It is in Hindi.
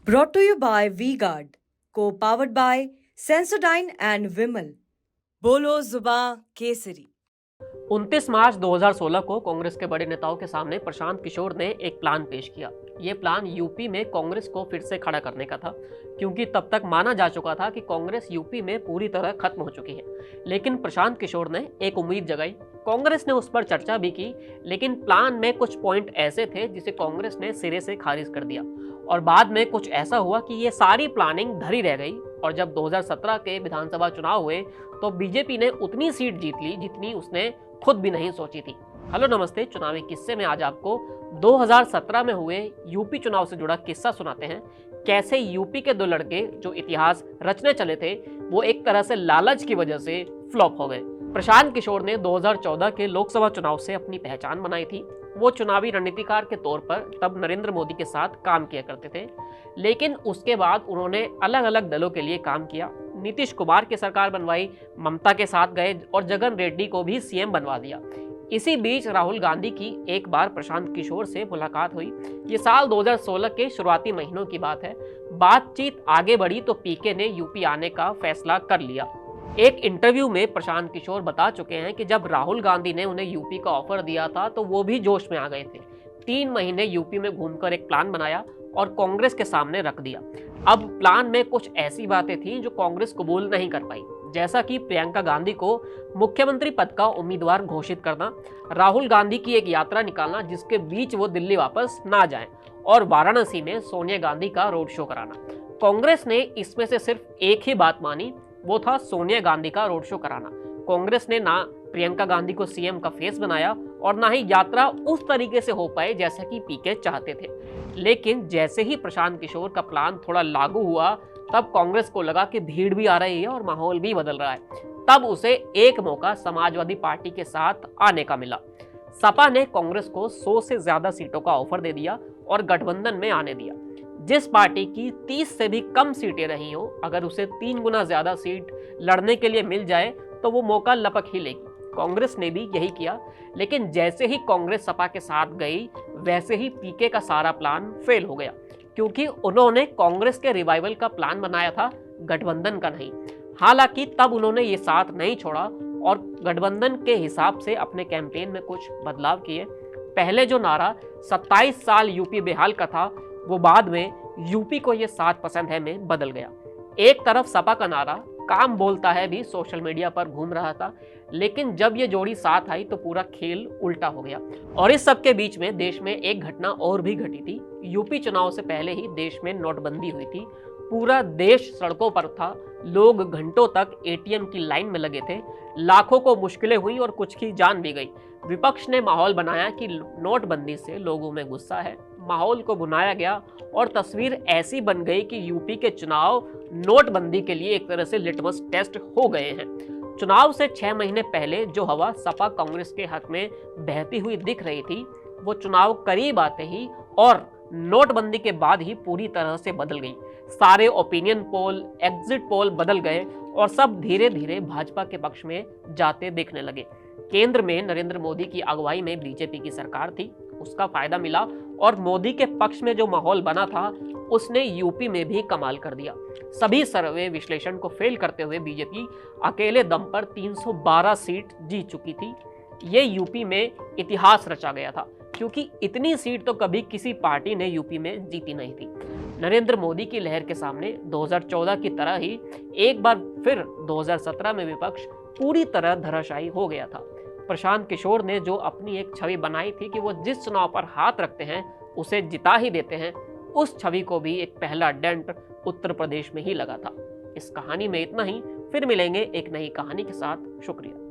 Brought to you by V-Guard, co-powered by Sensodyne and Vimal. बोलो जुबां केसरी। 29 मार्च 2016 को कांग्रेस के बड़े नेताओं के सामने प्रशांत किशोर ने एक प्लान पेश किया। ये प्लान यूपी में कांग्रेस को फिर से खड़ा करने का था, क्योंकि तब तक माना जा चुका था कि कांग्रेस यूपी में पूरी तरह खत्म हो चुकी है। लेकिन प्रशांत किशोर ने एक उम्मीद जगाई। कांग्रेस ने उस पर चर्चा भी की, लेकिन प्लान में कुछ पॉइंट ऐसे थे जिसे कांग्रेस ने सिरे से खारिज कर दिया। और बाद में कुछ ऐसा हुआ कि ये सारी प्लानिंग धरी रह गई। और जब 2017 के विधानसभा चुनाव हुए तो बीजेपी ने उतनी सीट जीत ली जितनी उसने खुद भी नहीं सोची थी। हेलो नमस्ते, चुनावी किस्से में आज आपको 2017 में हुए यूपी चुनाव से जुड़ा किस्सा सुनाते हैं। कैसे यूपी के दो लड़के जो इतिहास रचने चले थे वो एक तरह से लालच की वजह से फ्लॉप हो गए। प्रशांत किशोर ने 2014 के लोकसभा चुनाव से अपनी पहचान बनाई थी। वो चुनावी रणनीतिकार के तौर पर तब नरेंद्र मोदी के साथ काम किया करते थे, लेकिन उसके बाद उन्होंने अलग अलग दलों के लिए काम किया। नीतीश कुमार की सरकार बनवाई, ममता के साथ गए और जगन रेड्डी को भी सीएम बनवा दिया। इसी बीच राहुल गांधी की एक बार प्रशांत किशोर से मुलाकात हुई। ये साल 2016 के शुरुआती महीनों की बात है। बातचीत आगे बढ़ी तो पीके ने यूपी आने का फैसला कर लिया। एक इंटरव्यू में प्रशांत किशोर बता चुके हैं कि जब राहुल गांधी ने उन्हें यूपी का ऑफर दिया था तो वो भी जोश में आ गए थे। 3 महीने यूपी में घूमकर एक प्लान बनाया और कांग्रेस के सामने रख दिया। अब प्लान में कुछ ऐसी बातें थी जो कांग्रेस कबूल नहीं कर पाई, जैसा कि प्रियंका गांधी को मुख्यमंत्री पद का उम्मीदवार घोषित करना, राहुल गांधी की एक यात्रा निकालना जिसके बीच वो दिल्ली वापस ना जाएं, और वाराणसी में सोनिया गांधी का रोड शो कराना। कांग्रेस ने इसमें से सिर्फ एक ही बात मानी, वो था सोनिया गांधी का रोड शो कराना। कांग्रेस ने ना प्रियंका गांधी को सीएम का फेस बनाया और ना ही यात्रा उस तरीके से हो पाए जैसा कि पीके चाहते थे। लेकिन जैसे ही प्रशांत किशोर का प्लान थोड़ा लागू हुआ तब कांग्रेस को लगा कि भीड़ भी आ रही है और माहौल भी बदल रहा है। तब उसे एक मौका समाजवादी पार्टी के साथ आने का मिला। सपा ने कांग्रेस को 100 से ज्यादा सीटों का ऑफर दे दिया और गठबंधन में आने दिया। जिस पार्टी की 30 से भी कम सीटें रही हो, अगर उसे 3 गुना ज्यादा सीट लड़ने के लिए मिल जाए तो वो मौका लपक ही लेगी। कांग्रेस ने भी यही किया। लेकिन जैसे ही कांग्रेस सपा के साथ गई वैसे ही पीके का सारा प्लान फेल हो गया, क्योंकि उन्होंने कांग्रेस के रिवाइवल का प्लान बनाया था, गठबंधन का नहीं। हालांकि तब उन्होंने ये साथ नहीं छोड़ा और गठबंधन के हिसाब से अपने कैंपेन में कुछ बदलाव किए। पहले जो नारा 27 साल यूपी बेहाल का था वो बाद में यूपी को ये 7 पसंद है में बदल गया। एक तरफ सपा का नारा काम बोलता है भी सोशल मीडिया पर घूम रहा था, लेकिन जब ये जोड़ी साथ आई तो पूरा खेल उल्टा हो गया। और इस सब के बीच में देश में एक घटना और भी घटी थी। यूपी चुनाव से पहले ही देश में नोटबंदी हुई थी। पूरा देश सड़कों पर था, लोग घंटों तक एटीएम की लाइन में लगे थे, लाखों को मुश्किलें हुई और कुछ की जान भी गई। विपक्ष ने माहौल बनाया कि नोटबंदी से लोगों में गुस्सा है। माहौल को बुनाया गया और तस्वीर ऐसी बन गई कि यूपी के चुनाव नोटबंदी के लिए एक तरह से लिटमस टेस्ट हो गए हैं। चुनाव से 6 महीने पहले जो हवा सपा कांग्रेस के हक में बहती हुई दिख रही थी वो चुनाव करीब आते ही और नोटबंदी के बाद ही पूरी तरह से बदल गई। सारे ओपिनियन पोल, एग्जिट पोल बदल गए और सब धीरे धीरे भाजपा के पक्ष में जाते दिखने लगे। केंद्र में नरेंद्र मोदी की अगुवाई में बीजेपी की सरकार थी, उसका फायदा मिला और मोदी के पक्ष में जो माहौल बना था उसने यूपी में भी कमाल कर दिया। सभी सर्वे विश्लेषण को फेल करते हुए बीजेपी अकेले दम पर 312 सीट जीत चुकी थी। ये यूपी में इतिहास रचा गया था, क्योंकि इतनी सीट तो कभी किसी पार्टी ने यूपी में जीती नहीं थी। नरेंद्र मोदी की लहर के सामने 2014 की तरह ही एक बार फिर 2017 में विपक्ष पूरी तरह धराशायी हो गया था। प्रशांत किशोर ने जो अपनी एक छवि बनाई थी कि वो जिस चुनाव पर हाथ रखते हैं उसे जिता ही देते हैं, उस छवि को भी एक पहला डेंट उत्तर प्रदेश में ही लगा था। इस कहानी में इतना ही, फिर मिलेंगे एक नई कहानी के साथ। शुक्रिया।